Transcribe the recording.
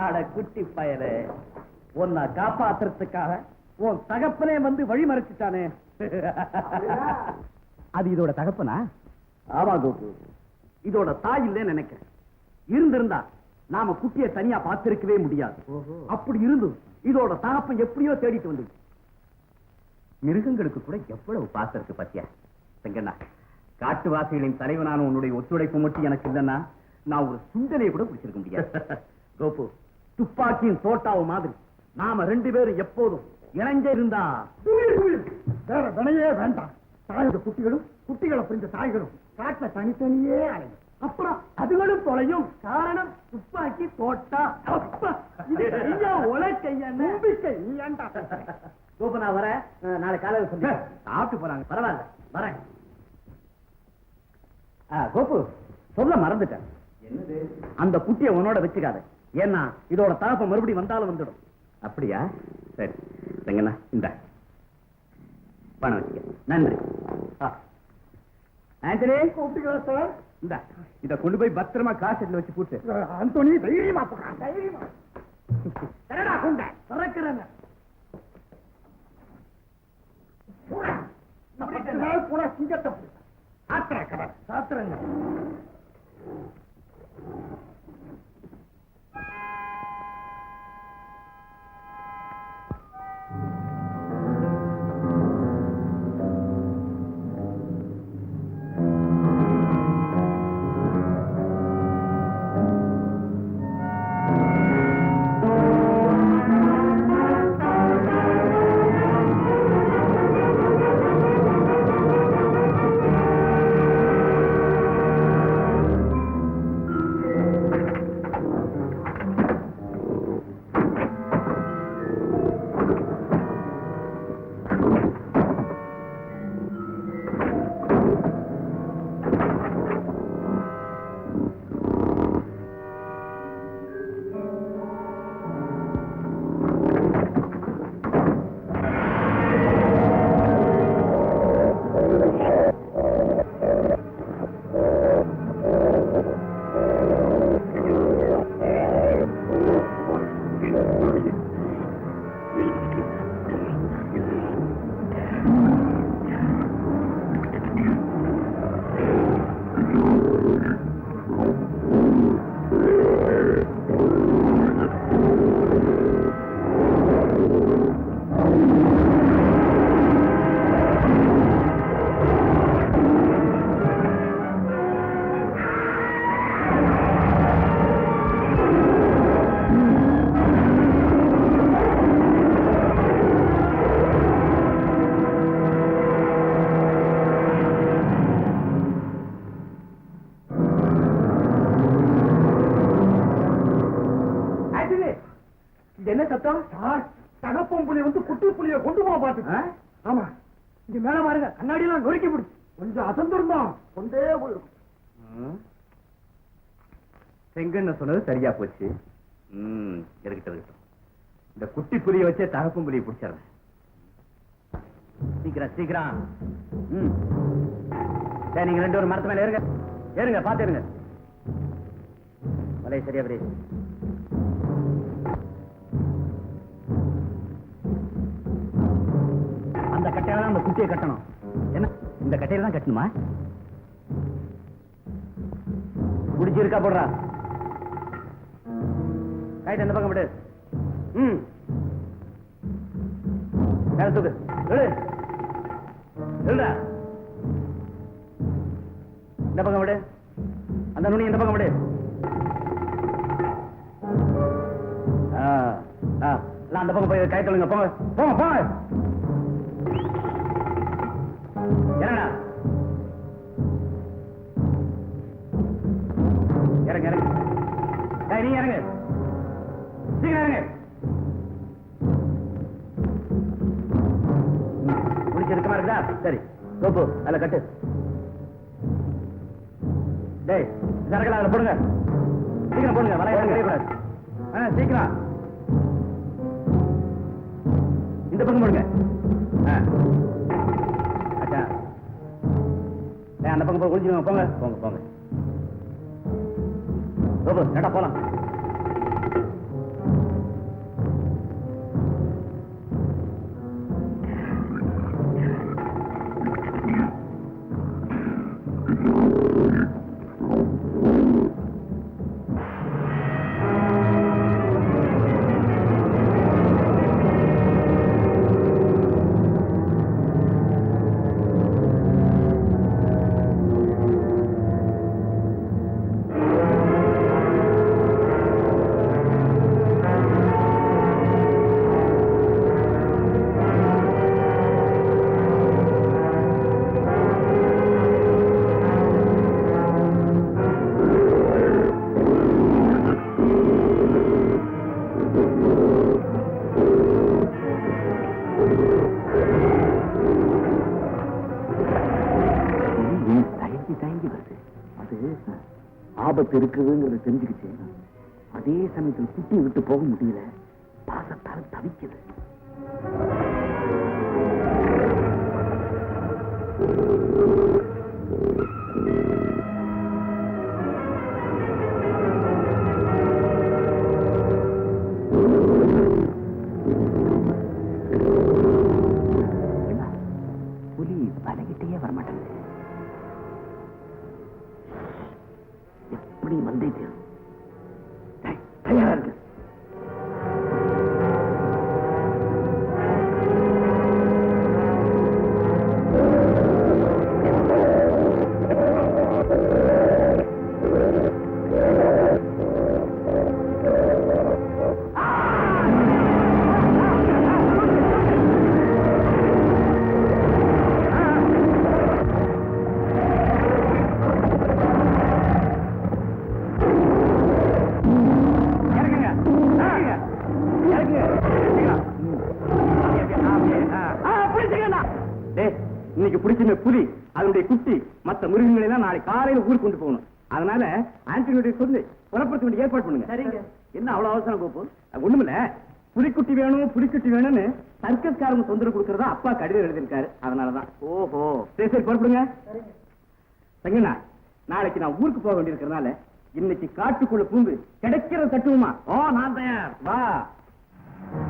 அட குட்டி பயலே, உன்னை காப்பாத்துறதுக்காக உன் தகப்பனே வந்து வழி மறைச்சிட்டானே. அது இதோட தகப்பனா? ஆமா கோபு, இதோட தாய் இல்லைன்னு நினைக்கிறேன். இருந்திருந்தா நாம குட்டியை தனியா பார்த்திருக்கவே முடியாது. அப்படி இருந்தும் இதோட தகப்பன் எப்படியோ தேடிட்டு வந்து. மிருகங்களுக்கு கூட எவ்வளவு பாசம் இருக்கு பத்தியா செங்கண்ணா. காட்டுவாசிகளின் தலைவனான உன்னுடைய ஒத்துழைப்பு மட்டும் எனக்கு இல்லைன்னா நான் ஒரு சுண்டலையை கூட பிடிச்சிருக்க முடியாது. கோபு, துப்பாக்கியின் தோட்டாவு மாதிரி நாம 2 பேரும் எப்போதும் இணைஞ்ச இருந்தா வேற வினையே வேண்டாம். தாயோட குட்டிகளும் குட்டிகளை புரிஞ்ச தாய்களும் காட்டுல தனித்தனியே அலையும். அப்புறம் அதுகளும் தொலையும். காரணம் துப்பாக்கி தோட்டா. நம்பிக்கை நீ ஏண்டா? கோபு, நான் வரேன். நாளை காலையில் சொல்லி சாப்பிட்டு போறாங்க. பரவாயில்ல, வரேன். கோபு, சொல்ல மறந்துட்டேன். என்னது? அந்த குட்டியை உன்னோட வச்சுக்காத. ஏன்னா இதோட தகப்ப மறுபடியும் வந்தாலும் வந்துடும். அப்படியா? சரி செங்கண்ணா, இந்த பணம் வச்சுக்க. நன்றி. ஆண்டனி, கூப்பிட்டுக்கா சார்? இந்த இத கொண்டு போய் பத்திரமா காசெட்ல வச்சு போட்டு. அந்தோனி தைரியமா போறான். தைரியமா என்னடா குண்ட திறக்கிறேன். கூட சிங்கத்தை சாத்திர கடை சாத்திரங்க. என்ன சத்தம்? தகப்பம் புலி வந்து குட்டி புலிய கொண்டு போக பாத்து. ஆமா, இங்க மேல பாருங்க, கண்ணாடி எல்லாம் நொறுக்கி பிடிச்சு கொஞ்சம் அசந்திருந்தோம் கொண்டே போயிருக்கும். செங்கண்ண சொன்னது சரியா போச்சு. இருக்கட்டும் இருக்கட்டும். இந்த குட்டி புலியை வச்சே தகப்பம் புலியை பிடிச்சிடுறேன். சீக்கிரம் சீக்கிரம். சரி, நீங்க 2 பேரும் மரத்து மேல ஏறுங்க. ஏறுங்க, பாத்து ஏறுங்க. வலைய சரியா அப்படி. அந்த கட்டையில தான் அந்த குட்டியை கட்டணும். என்ன, இந்த கட்டையில தான் கட்டணுமா? குடிச்சிருக்கா போடுறா. ரைட், அந்த பக்கம் விடு. தூக்கு. இந்த பக்கம் விடு. அந்த நுனி இந்த பக்கம் விடு. அந்த பக்கம் போய் கை தொழுங்க. போங்க போங்க போங்க. என்னடா, இறங்க இறங்க. நீ இறங்க, சீக்கிரம் இறங்க. முடிச்சிருக்கமா இருக்குதா? சரி, கோப்பு அதில் கட்டு. டேய், சரக்கலாம் அதில் போடுங்க. சீக்கிரம் போடுங்க, வலைய கிடையக்கூடாது. சீக்கிரம் இந்த பக்கம் போடுங்க. அச்சா, அந்த பக்கம் போய் குளிச்சுங்க. போங்க போங்க போங்க. கோப்பு, கேட்டா போலாம். ஆபத்து இருக்குதுங்கிறத தெரிஞ்சுக்கிச்சு. அதே சமயத்தில் குட்டியை விட்டு போக முடியல, பாசத்தால் தவிக்குது. புலி வலகிட்டே வரமாட்டேங்குது. எப்படி வந்தே தீரும். தயாரா இருக்கு. இன்னைக்கு பிடிச்சிருந்த புலி, அதனுடைய குட்டி, மற்ற மிருகங்களை எல்லாம் நாளை காலையில ஊருக்கு கொண்டு போகணும். அதனால ஆண்டனியுடைய சொல்லி புறப்படுத்த வேண்டிய ஏற்பாடு பண்ணுங்க. சரிங்க. என்ன அவ்வளவு அவசரம் கோப்பு? ஒண்ணுமில்ல, புலிக்குட்டி வேணும் புலிக்குட்டி வேணும்னு சர்க்கஸ்காரங்க தொந்தரவு கொடுக்கறதா அப்பா கடிதம் எழுதியிருக்காரு. அதனாலதான். ஓஹோ, சரி சரி புறப்படுங்க. சங்கண்ணா, நாளைக்கு நான் ஊருக்கு போக வேண்டியிருக்கிறதுனால இன்னைக்கு காட்டுக்குள்ள பூந்து கிடைக்கிற தட்டுவோமா? ஓ, நான் தயார். வா.